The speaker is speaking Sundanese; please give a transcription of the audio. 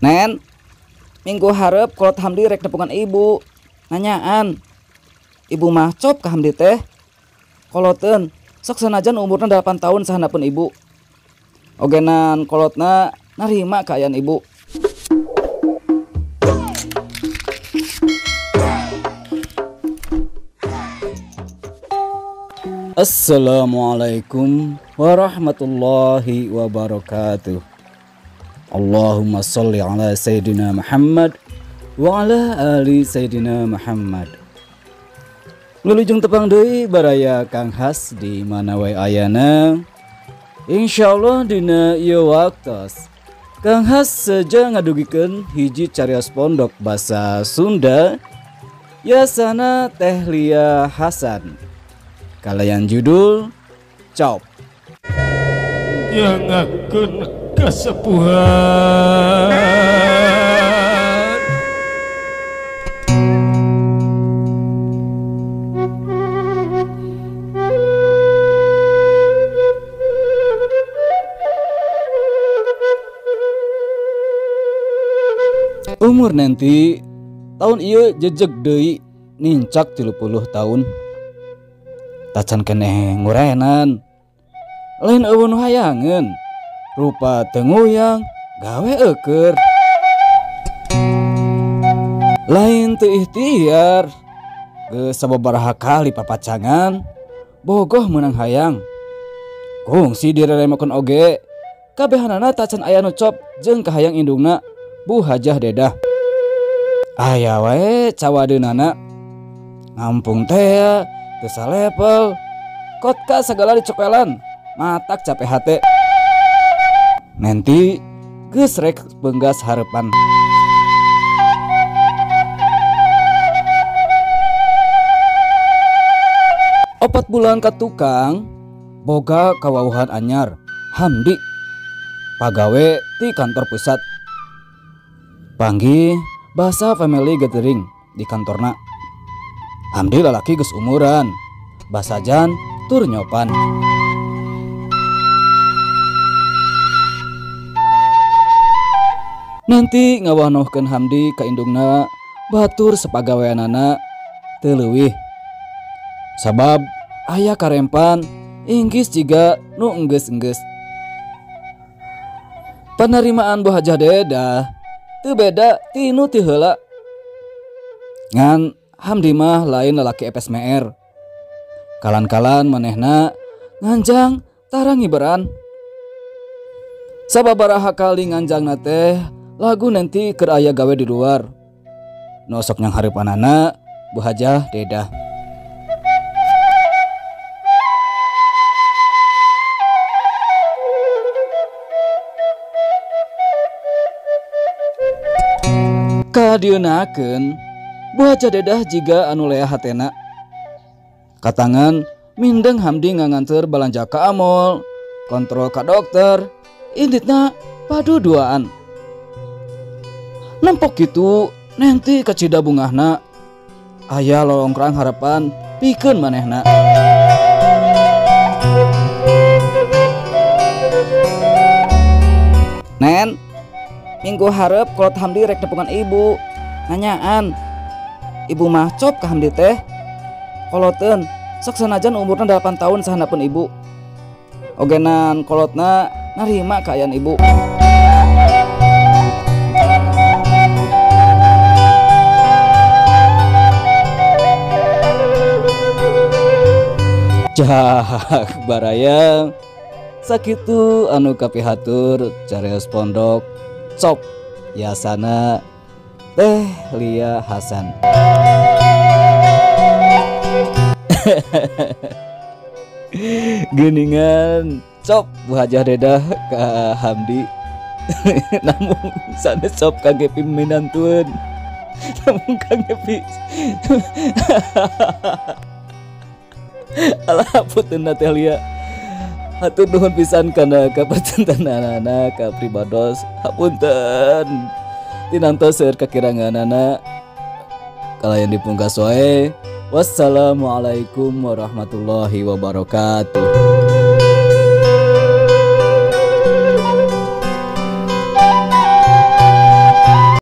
Nen, minggu harap kolot Hamdi rek nepungan ibu. Nanyaan, ibu mah cop ka Hamdi teh. Koloten, sok sanajan umurna 8 tahun sahandapun ibu. Ogenan kolotna narima kaayaan ibu. Assalamualaikum warahmatullahi wabarakatuh. Allahumma sholli ala Sayyidina Muhammad wa ala ali Sayyidina Muhammad. Ngelujung tepang deui baraya Kang Has di mana wae ayana. Insyaallah dina ieu waktos Kang Has saja ngadugikeun hiji carios pondok basa Sunda yasana Teh Lia Hasan. Kalayan judul Cop. Yang akan kesepuhan umur nanti tahun ieu jejeg deui nincak 30 tahun. Tacan keneh ngurenan lain eueun hayangan rupa tenguyang gawe euker lain teu ikhtiar geus sababaraha kali papacangan bogoh meunang hayang kungsi direremokeun oge kabehanana tacan aya nu cop jeung kahayang indungna Bu Hajah Dedah aya wae cawadeunana ngampung teh teu salepel kot ka sagala dicopelan matak capek hate nanti geus rek beunggas harepan. 4 bulan ka tukang boga kawauhan anyar Hamdi pagawe di kantor pusat panggih bahasa family gathering di kantorna. Hamdi lalaki geus umuran basajan tur nyopan. Nanti ngawanohkeun Hamdi ka indungna batur sepagaweanana teu leuwih sabab aya karempan inggis jiga nu enggeus-enggeus. Panerimaan Bu Hajah Dedah teu beda tinu ti heula ngan Hamdi mah lain lalaki epes meer. Kalan-kalan manehna nganjang tarang ngiberan. Sababaraha kali nganjangna teh lagu nanti keur aya gawe di luar. Nu sok nyang hareupanana Bu Hajah Dedah. Kadieunaakeun Bu Hajah Dedah jiga anu leah hatena. Katangan mindeng Hamdi nganganteur balanja ka amol, kontrol ka dokter, inditna padu duaan. Nempok kitu nanti kacida bungahna aya lolongkrang harapan pikeun manehna. Nen, minggu harap kolot Hamdi rek nepungan ibu. Nanyaan, ibu mah cop ka Hamdi teh. Koloten, sok sanajan umurna 8 tahun sahandapun ibu. Ogenan kolotna narima kaayaan ibu. Jah baraya sakitu anu kapihatur carios pondok cop yasana Teh Lia Hasan. Geuningan cop Bu Hajah Dedah ka Hamdi. Namun sanes cop kangge piminantueun. Namun kangge pi alah punten Teh Lia. Hatur nuhun pisan kana kapertentananana ka pribados. Hapunten. Tinantos seueur kakiranganana kalayan dipungkas wae. Wassalamualaikum warahmatullahi wabarakatuh.